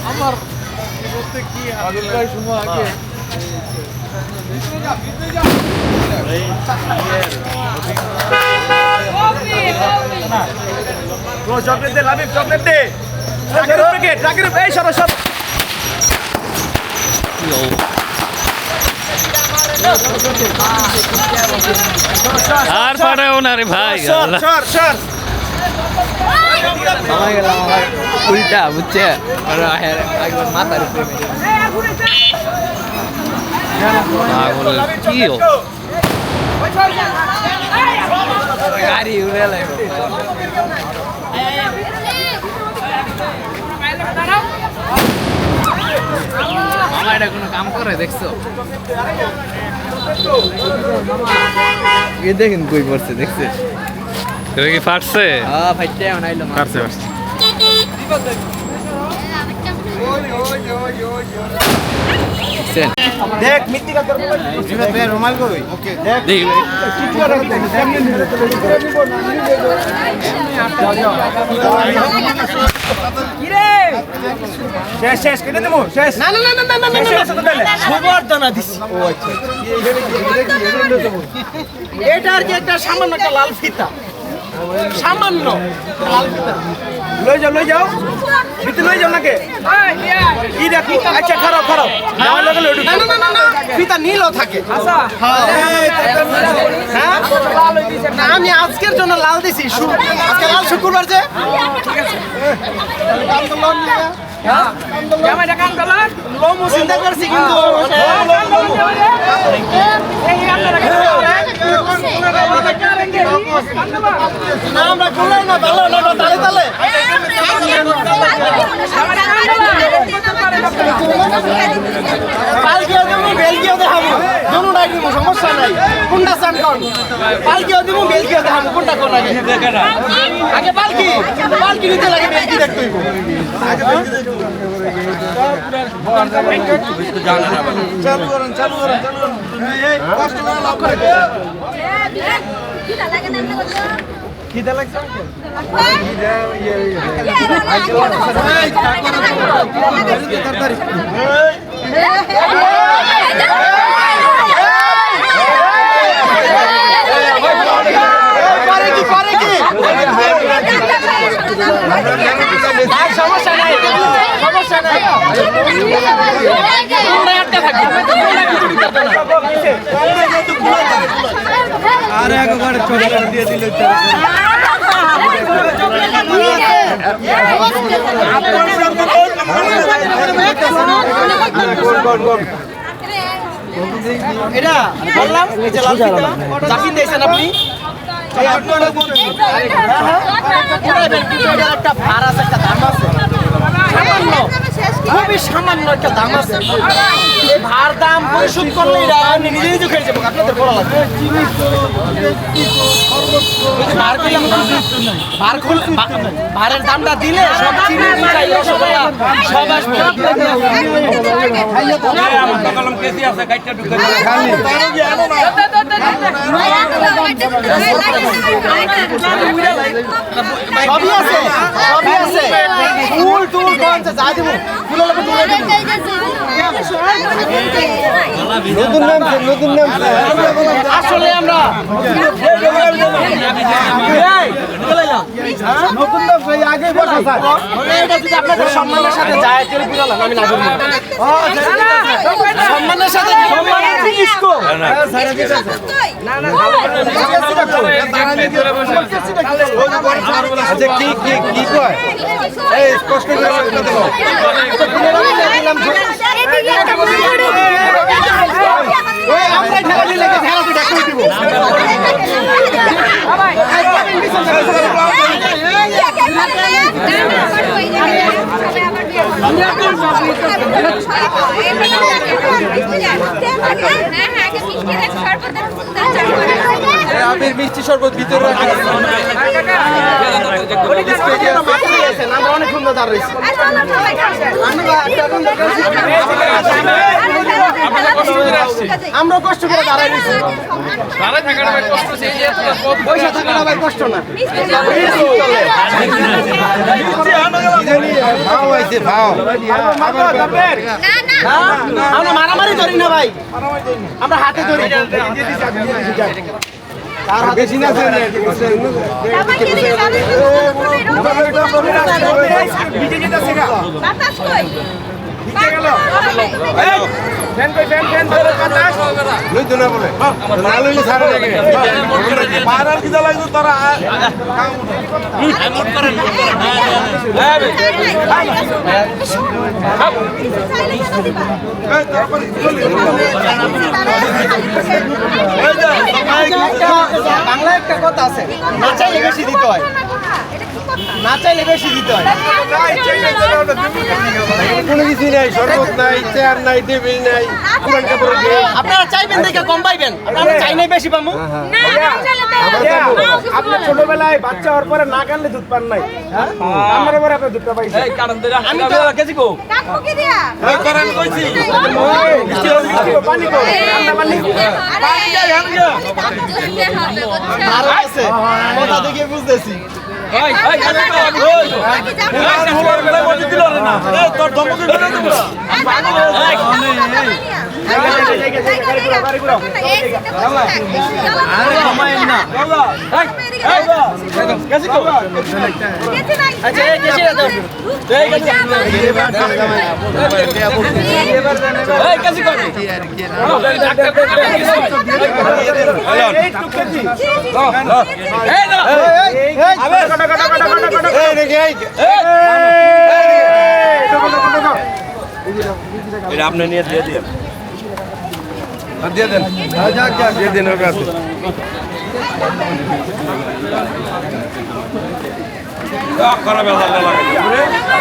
আমার কি আগে সময় আগে চকলেট দে লাবিব চকলেট দে ট্রাকের উপরে এই সরো সব আর পারেও না রে ভাই সর সর সময় গেলাম আমার উল্টা বুঝছে একবার মাথার উপরে কি গাড়ি উড়ে লাগবে মামা এটা কোনো কাম করে দেখছো এ দেখেন কই পড়ছে দেখছে এটা কি ফাটছে ফাইটে আনাইলো ফাটছে দেখ মিত্তিকা তোর মোবাইল রুমাল কই ওকে দেখ শেষ শেষ কেটে দেবো শেষ না না না না না না সুবর্ধনা দিছি ও আচ্ছা এটা আর কি একটা সামান্য একটা লাল ফিতা সামান্য লাল ফিতা লই যাও ভিতরে লই যাও নাকি কি দেখো আচ্ছা খারাপ আমার লগে লড়ু না না না ফিতা নীলও থাকে আচ্ছা হ্যাঁ লাল হই দিছে না আমি আজকের জন্য লাল দিছি আজকে লাল শুক্রবার যে ঠিক আছে কাম তো লন নিয়া হ্যাঁ জামাই টা কাম করলা লোমো চিন্তা করছি কিন্তু এই আপনারা না আমরা কোলাই না ভালো না তালে তালে পালকিও দেবো বেলকিও দেখাবো দুটোটাই দিব সমস্যা নাই কোনটা চান কোন পালকিও দিব বেলকিও দেখাবো কোনটা কোন আগে পালকি নিতে লাগে বেলকি দেখতে হইব চালু করেন কষ্ট না লাভ করে খিদা লাগছে সমস্যা নাই আর একবার চকলেট দিয়ে দিল এটা বললাম জাফিন দিয়েছেন আপনি একটা ভার আছে একটা দাম আছে সামান্য খুবই সামান্য একটা দাম আছে এই ভার দাম পরিশোধ করলে আপনি নিজে নিজে খেয়ে যাবো আপনাদের বলা লাগবে ভারের দামটা দিলে সব চিনি মিঠাই রসগোল্লা সব আসবে সবই আছে ফুল টুল যা দিব ফুলের লোক তুলে দিব নতুন নাম আসলে আমরা নতুন ব্যবসায়ী আগে বসা স্যার এটা যদি আপনাদের সম্মানের সাথে যায় তাহলে বুঝালাম আমি না করব সম্মানের সাথে সম্মানের জিনিস কো না না আচ্ছা কি কয় এই স্পষ্ট করে বলতে দাও ওই আমরা ঠেলা দিলে ঠেলা তো ডাকতে দিব ভাই মিষ্টি শরবত ভিতরে আমরা অনেক সুন্দর দাঁড় রয়েছি আমরা কষ্ট করে দাঁড়াই রয়েছি পয়সা থাকাটা ভাই কষ্ট না আমরা মারামারি ধরি না ভাই আমরা হাতে ধরি তার বেশি না বাংলা একটা কথা আছে না চাইলে বেশি দিতে হয় না চাইলে বেশি দিতে হয় কোনো কিছু নাই শরবত নাই চেয়ার নাই টেবিল নাই আপনারা চাইবেন দেখে কম পাইবেন আপনারা চাই নাই বেশি পাবো আপনি ছোটবেলায় বাচ্চা হওয়ার পরে না কানলে দুধ পান নাই আমার পরে আপনি দুধটা পাইছেন আমি তো কেজি কো করেন কইছি পানি কো ঠান্ডা পানি আর আছে কথা দেখে বুঝতেছি তোর দমকে ধরে দেব আপনি নিয়ে দিয়ে দিয়ে দেন দিয়ে দিন ওর কাছে খারাপ লাগে